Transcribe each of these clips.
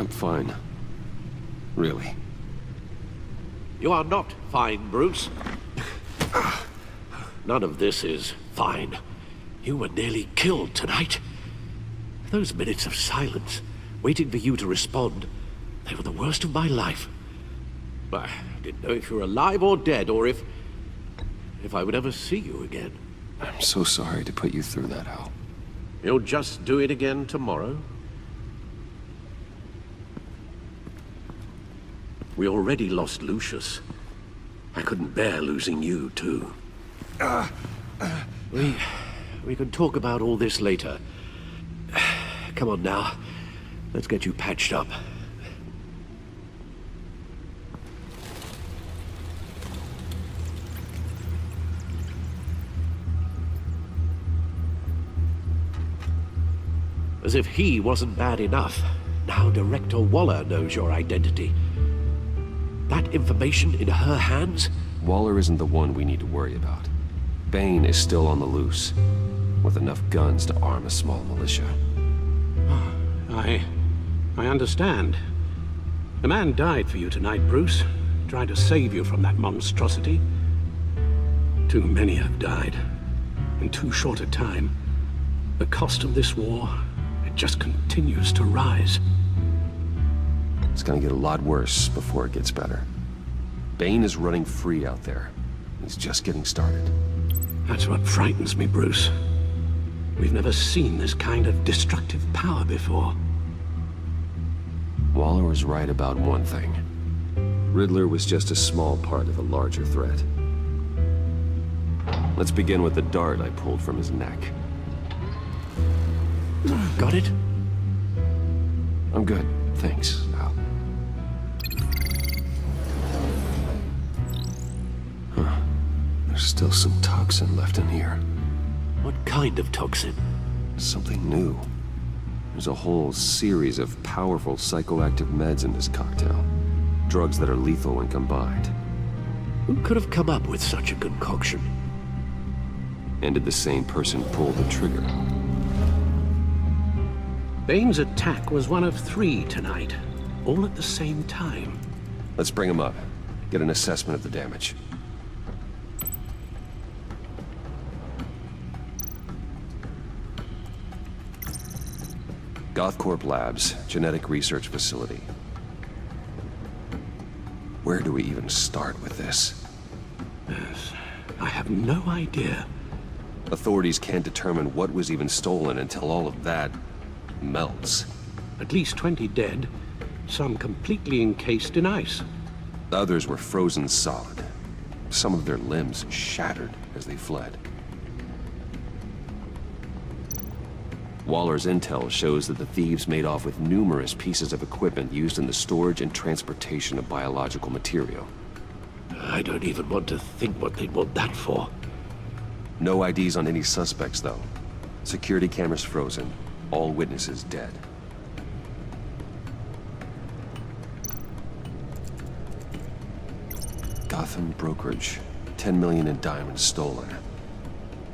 I'm fine. Really. You are not fine, Bruce. None of this is fine. You were nearly killed tonight. Those minutes of silence, waiting for you to respond, they were the worst of my life. I didn't know if you were alive or dead, or if I would ever see you again. I'm so sorry to put you through that, Hal. You'll just do it again tomorrow? We already lost Lucius. I couldn't bear losing you, too. We can talk about all this later. Come on now. Let's get you patched up. As if he wasn't bad enough, now Director Waller knows your identity. That information in her hands? Waller isn't the one we need to worry about. Bane is still on the loose, with enough guns to arm a small militia. I understand. The man died for you tonight, Bruce. Tried to save you from that monstrosity. Too many have died. In too short a time. The cost of this war, it just continues to rise. It's gonna get a lot worse before it gets better. Bane is running free out there. He's just getting started. That's what frightens me, Bruce. We've never seen this kind of destructive power before. Waller was right about one thing. Riddler was just a small part of a larger threat. Let's begin with the dart I pulled from his neck. Got it? I'm good, thanks, Al. Huh. There's still some toxin left in here. What kind of toxin? Something new. There's a whole series of powerful psychoactive meds in this cocktail. Drugs that are lethal when combined. Who could have come up with such a concoction? And did the same person pull the trigger? Bane's attack was one of 3 tonight, all at the same time. Let's bring him up. Get an assessment of the damage. Gothcorp Labs, genetic research facility. Where do we even start with this? Yes, I have no idea. Authorities can't determine what was even stolen until all of that melts. At least 20 dead, some completely encased in ice. Others were frozen solid. Some of their limbs shattered as they fled. Waller's intel shows that the thieves made off with numerous pieces of equipment used in the storage and transportation of biological material. I don't even want to think what they'd want that for. No IDs on any suspects, though. Security cameras frozen. All witnesses dead. Gotham brokerage. 10 million in diamonds stolen.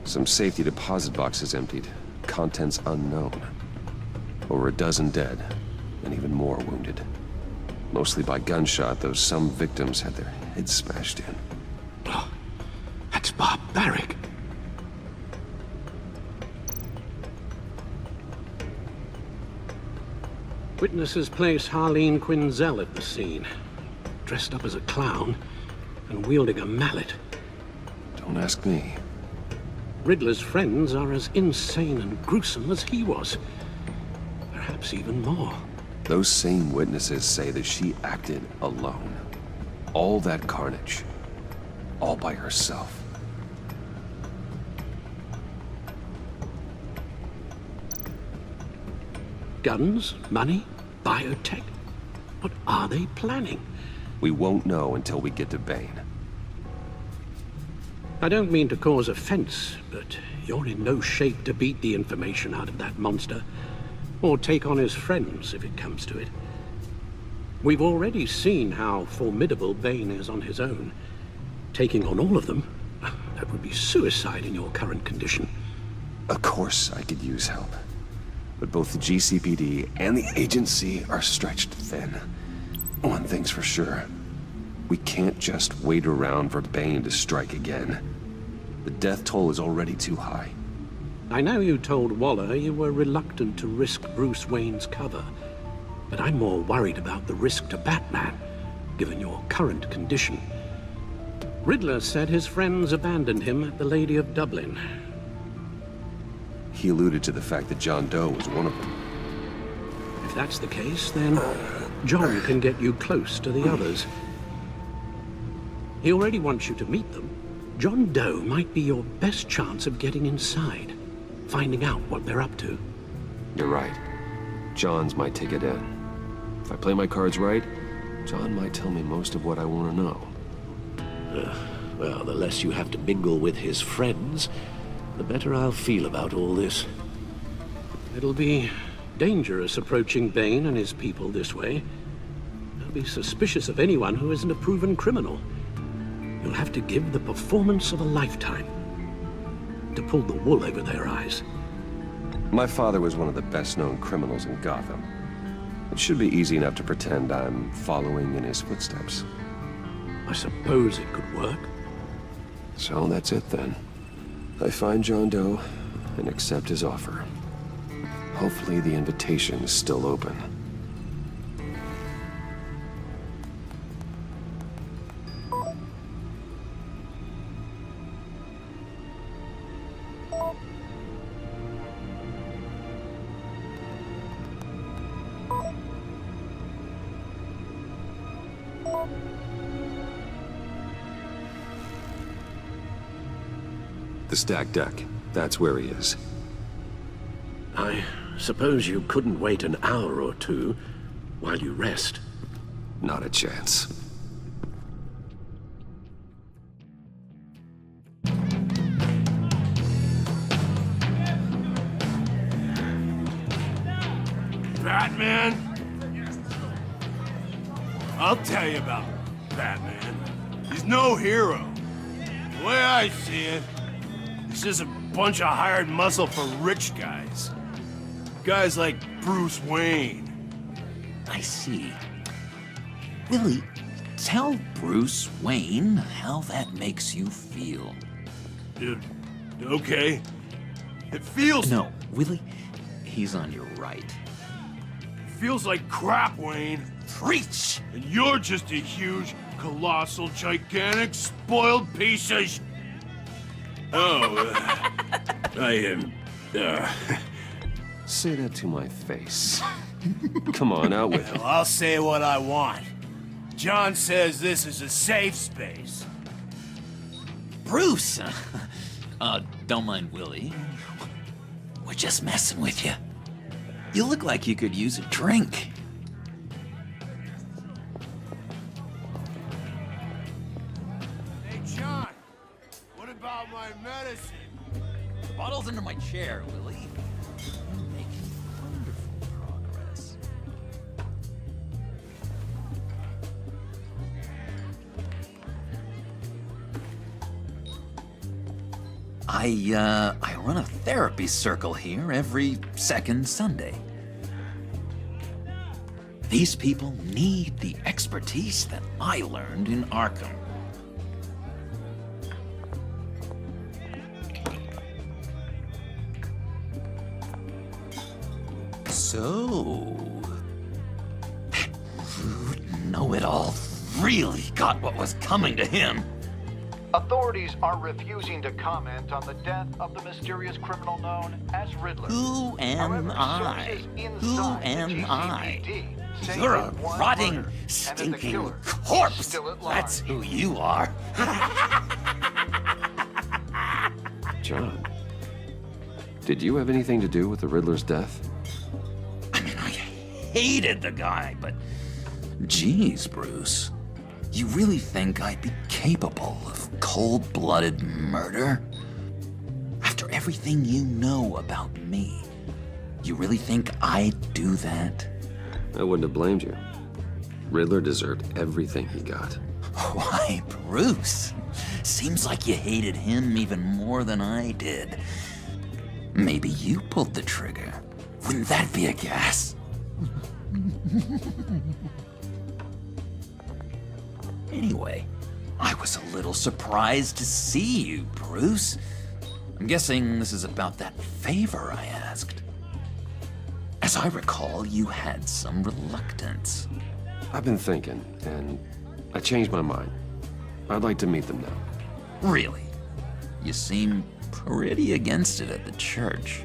Some safety deposit boxes emptied. Contents unknown. Over a dozen dead, and even more wounded. Mostly by gunshot, though some victims had their heads smashed in. Oh, that's barbaric. Witnesses place Harleen Quinzel at the scene, dressed up as a clown and wielding a mallet. Don't ask me. Riddler's friends are as insane and gruesome as he was. Perhaps even more. Those same witnesses say that she acted alone. All that carnage. All by herself. Guns, money, biotech. What are they planning? We won't know until we get to Bane. I don't mean to cause offense, but you're in no shape to beat the information out of that monster, or take on his friends if it comes to it. We've already seen how formidable Bane is on his own. Taking on all of them, that would be suicide in your current condition. Of course I could use help. But both the GCPD and the agency are stretched thin. One thing's for sure. We can't just wait around for Bane to strike again. The death toll is already too high. I know you told Waller you were reluctant to risk Bruce Wayne's cover, but I'm more worried about the risk to Batman, given your current condition. Riddler said his friends abandoned him at the Lady of Dublin. He alluded to the fact that John Doe was one of them. If that's the case, then John can get you close to the others. He already wants you to meet them. John Doe might be your best chance of getting inside, finding out what they're up to. You're right. John's my ticket in. If I play my cards right, John might tell me most of what I want to know. Well, the less you have to mingle with his friends, the better I'll feel about all this. It'll be dangerous approaching Bane and his people this way. They'll be suspicious of anyone who isn't a proven criminal. You'll have to give the performance of a lifetime to pull the wool over their eyes. My father was one of the best-known criminals in Gotham. It should be easy enough to pretend I'm following in his footsteps. I suppose it could work. So that's it then. I find John Doe and accept his offer. Hopefully the invitation is still open. The stacked deck. That's where he is. I suppose you couldn't wait an hour or two while you rest. Not a chance. Batman? I'll tell you about Batman. He's no hero. The way I see it, he's just a bunch of hired muscle for rich guys. Guys like Bruce Wayne. I see. Willie, tell Bruce Wayne how that makes you feel. Okay. It feels... No, Willie, he's on your right. feels like crap, Wayne. Preach! And you're just a huge, colossal, gigantic, spoiled piece of I am... Say that to my face. Come on, out with it. Well, I'll say what I want. John says this is a safe space. Bruce! Don't mind Willie. We're just messing with you. You look like you could use a drink. Hey, John, what about my medicine? The bottle's under my chair, Willie. You're making wonderful progress. I run a therapy circle here every second Sunday. These people need the expertise that I learned in Arkham. So, that rude know-it-all really got what was coming to him. Authorities are refusing to comment on the death of the mysterious criminal known as Riddler. Who am However, I? sources Who inside the am I? GCPD say You're a that one rotting, murder and that the stinking killer is corpse. still at large. That's who you are. John, did you have anything to do with the Riddler's death? I mean, I hated the guy, but geez, Bruce. You really think I'd be capable of cold-blooded murder? After everything you know about me, you really think I'd do that? I wouldn't have blamed you. Riddler deserved everything he got. Why, Bruce? Seems like you hated him even more than I did. Maybe you pulled the trigger. Wouldn't that be a gas? Anyway, I was a little surprised to see you, Bruce. I'm guessing this is about that favor I asked. As I recall, you had some reluctance. I've been thinking, and I changed my mind. I'd like to meet them now. Really? You seem pretty against it at the church.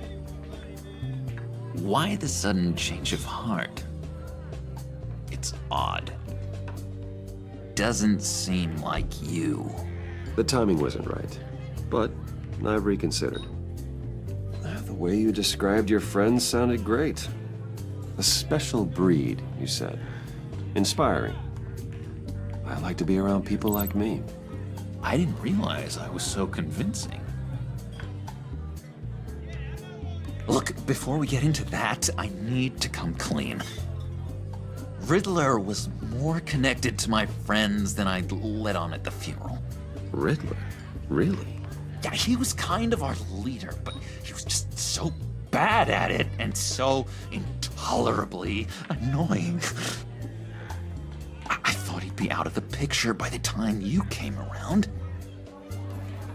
Why the sudden change of heart? It's odd. Doesn't seem like you. The timing wasn't right, but I've reconsidered. The way you described your friends sounded great. A special breed, you said. Inspiring. I like to be around people like me. I didn't realize I was so convincing. Look, before we get into that, I need to come clean. Riddler was more connected to my friends than I'd let on at the funeral. Riddler? Really? Yeah, he was kind of our leader, but he was just so bad at it and so intolerably annoying. I thought he'd be out of the picture by the time you came around.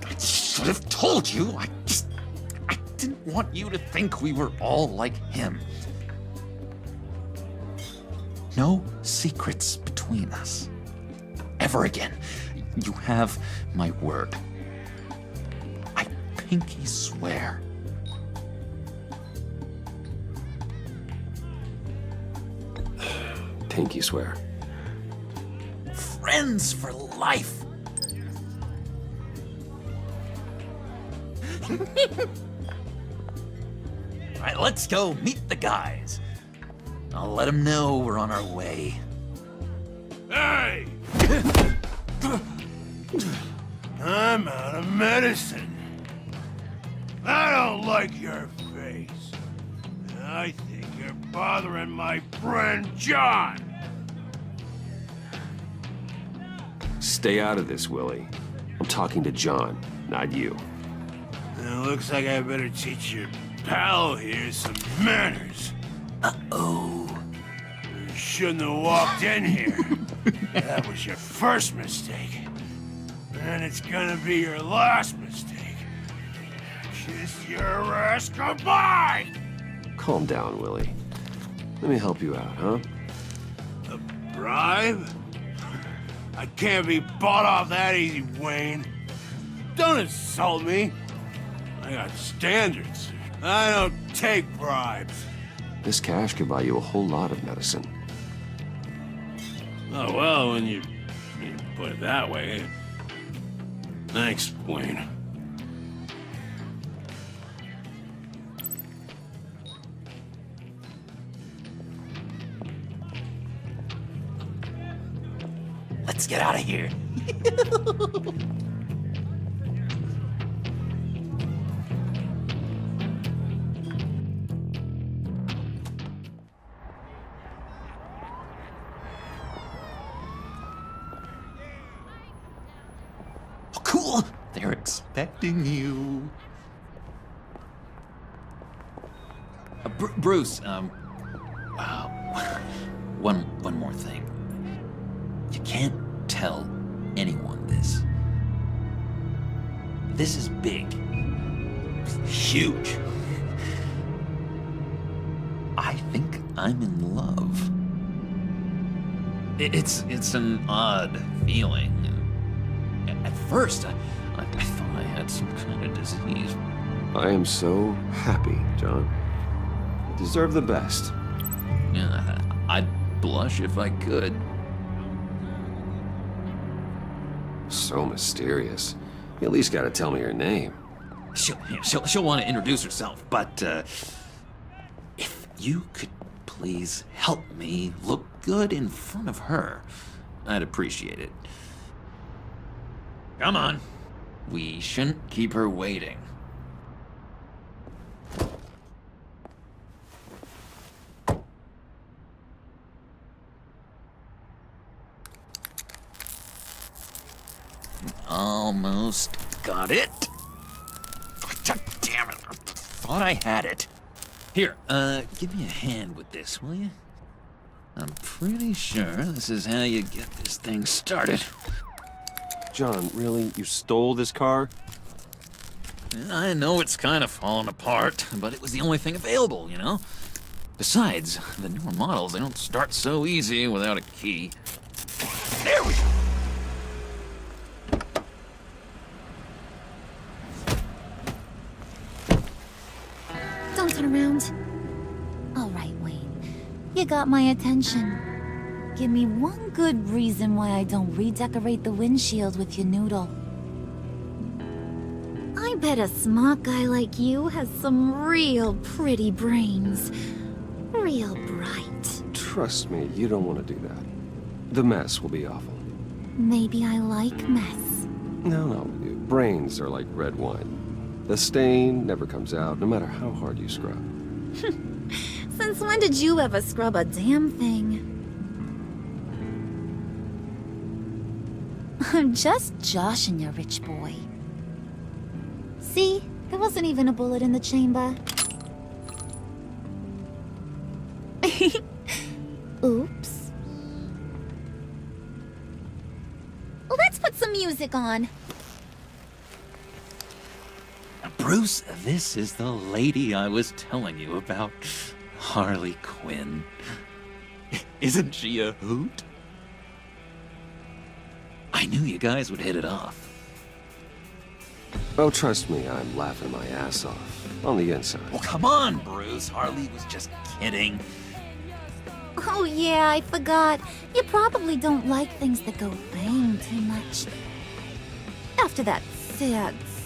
I should have told you. I didn't want you to think we were all like him. No secrets between us. Ever again. You have my word. I pinky swear. Pinky swear. Friends for life. All right, let's go meet the guys. I'll let them know we're on our way. Hey! I'm out of medicine. I don't like your face. I think you're bothering my friend John. Stay out of this, Willie. I'm talking to John, not you. It looks like I better teach your pal here some manners. Uh-oh. You shouldn't have walked in here. That was your first mistake. And it's gonna be your last mistake. Kiss your ass goodbye! Calm down, Willie. Let me help you out, huh? A bribe? I can't be bought off that easy, Wayne. Don't insult me. I got standards. I don't take bribes. This cash could buy you a whole lot of medicine. Oh, well, when you put it that way. Thanks, Wayne. Let's get out of here. Oh, cool. They're expecting you. Bruce, one more thing. You can't tell anyone this. This is big. Huge. I think I'm in love. It's an odd feeling. At first, I thought I had some kind of disease. I am so happy, John. You deserve the best. Yeah, I'd blush if I could. So mysterious. You at least gotta tell me your name. She'll want to introduce herself, but if you could please help me look good in front of her, I'd appreciate it. Come on. We shouldn't keep her waiting. Almost got it. Damn it. I thought I had it. Here, give me a hand with this, will you? I'm pretty sure this is how you get this thing started. John, really? You stole this car? I know it's kind of falling apart, but it was the only thing available, you know? Besides, the newer models, they don't start so easy without a key. There we go! Don't turn around. All right, Wayne. You got my attention. Give me one good reason why I don't redecorate the windshield with your noodle. I bet a smart guy like you has some real pretty brains. Real bright. Trust me, you don't want to do that. The mess will be awful. Maybe I like mess. No, brains are like red wine. The stain never comes out, no matter how hard you scrub. Since when did you ever scrub a damn thing? I'm just joshing you, rich boy. See? There wasn't even a bullet in the chamber. Oops. Let's put some music on. Bruce, this is the lady I was telling you about. Harley Quinn. Isn't she a hoot? I knew you guys would hit it off. Oh, trust me, I'm laughing my ass off. On the inside. Oh, come on, Bruce. Harley was just kidding. Oh yeah, I forgot. You probably don't like things that go bang too much. After that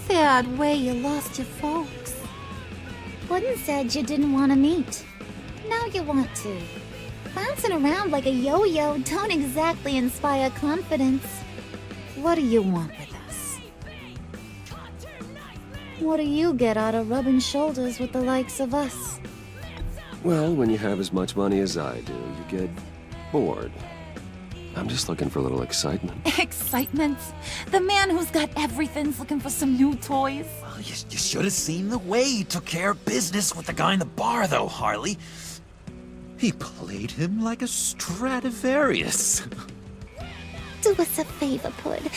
sad way you lost your folks. Puddin' said you didn't want to meet. Now you want to. Bouncing around like a yo-yo don't exactly inspire confidence. What do you want with us? What do you get out of rubbing shoulders with the likes of us? Well, when you have as much money as I do, you get bored. I'm just looking for a little excitement. Excitement? The man who's got everything's looking for some new toys. Well, you should have seen the way he took care of business with the guy in the bar, though, Harley. He played him like a Stradivarius. Do us a favor, Pud.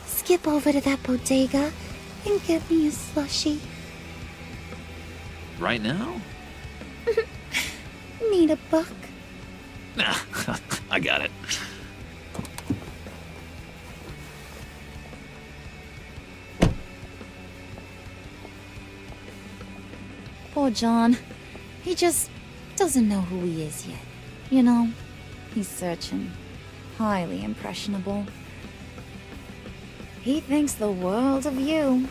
Skip over to that bodega and get me a slushie. Right now? Need a buck? Nah, I got it. Poor John. He just doesn't know who he is yet. You know, he's searching. Highly impressionable. He thinks the world of you.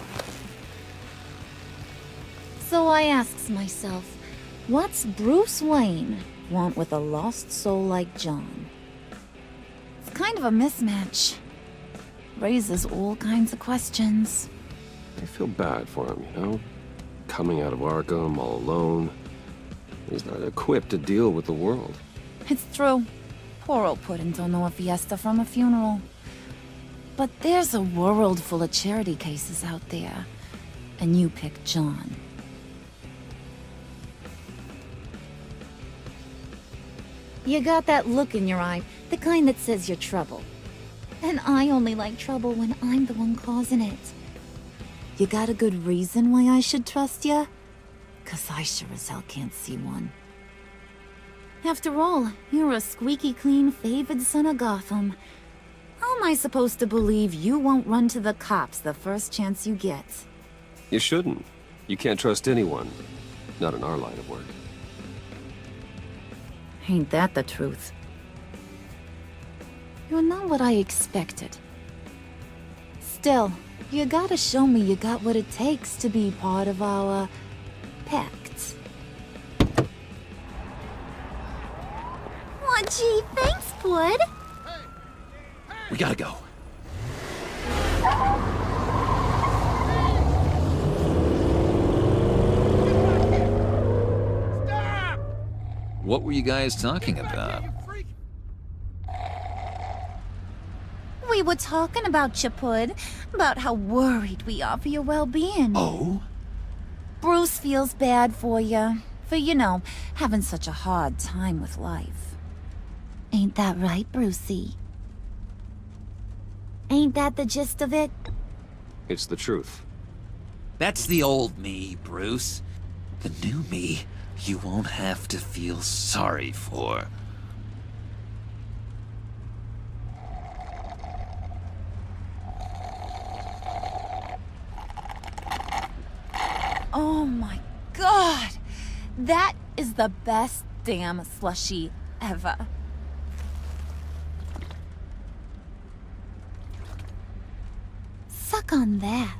So I asks myself, what's Bruce Wayne want with a lost soul like John? It's kind of a mismatch. Raises all kinds of questions. I feel bad for him, you know? Coming out of Arkham all alone. He's not equipped to deal with the world. It's true. Poor old Puddin' don't know a fiesta from a funeral. But there's a world full of charity cases out there. And you pick John. You got that look in your eye, the kind that says you're trouble. And I only like trouble when I'm the one causing it. You got a good reason why I should trust you? 'Cause I sure as hell can't see one. After all, you're a squeaky clean favored son of Gotham. How am I supposed to believe you won't run to the cops the first chance you get? You shouldn't. You can't trust anyone. Not in our line of work. Ain't that the truth? You're not what I expected. Still, you gotta show me you got what it takes to be part of our pact. Aw, gee, thanks, Pud. We gotta go. Stop! What were you guys talking about? We were talking about you, Pud. About how worried we are for your well-being. Oh? Bruce feels bad for you. For, you know, having such a hard time with life. Ain't that right, Brucey? Ain't that the gist of it? It's the truth. That's the old me, Bruce. The new me, you won't have to feel sorry for. Oh my god! That is the best damn slushie ever. Suck on that.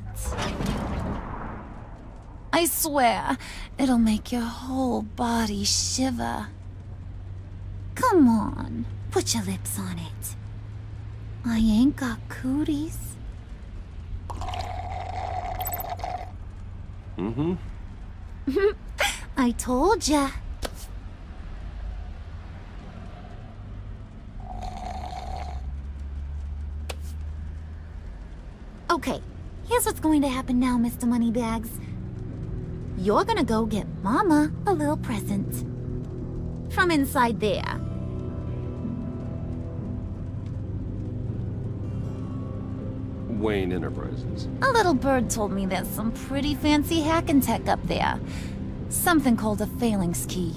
I swear, it'll make your whole body shiver. Come on, put your lips on it. I ain't got cooties. Mm-hmm. I told ya. Okay, here's what's going to happen now, Mr. Moneybags. You're gonna go get Mama a little present. From inside there. Wayne Enterprises. A little bird told me there's some pretty fancy hacking tech up there. Something called a phalanx key.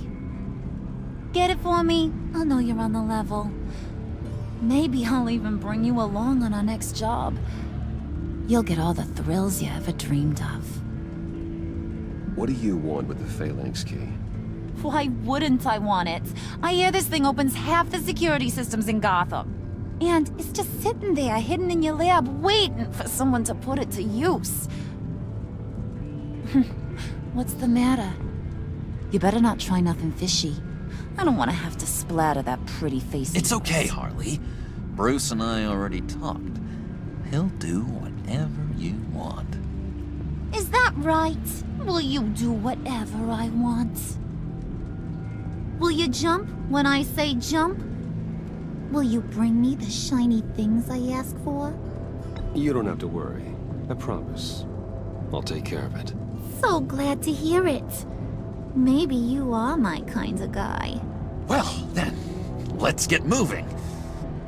Get it for me? I'll know you're on the level. Maybe I'll even bring you along on our next job. You'll get all the thrills you ever dreamed of. What do you want with the phalanx key? Why wouldn't I want it? I hear this thing opens half the security systems in Gotham. And it's just sitting there, hidden in your lab, waiting for someone to put it to use. What's the matter? You better not try nothing fishy. I don't want to have to splatter that pretty face. It's okay, Harley. Bruce and I already talked. He'll do whatever you want. Is that right? Will you do whatever I want? Will you jump when I say jump? Will you bring me the shiny things I ask for? You don't have to worry. I promise. I'll take care of it. So glad to hear it. Maybe you are my kind of guy. Well, then, let's get moving.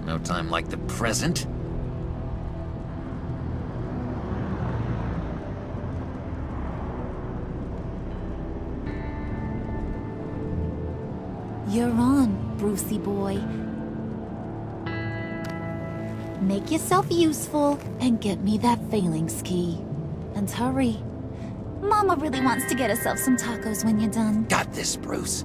No time like the present. You're on, Brucey boy. Make yourself useful and get me that phalanx key. And hurry. Mama really wants to get herself some tacos when you're done. Got this, Bruce.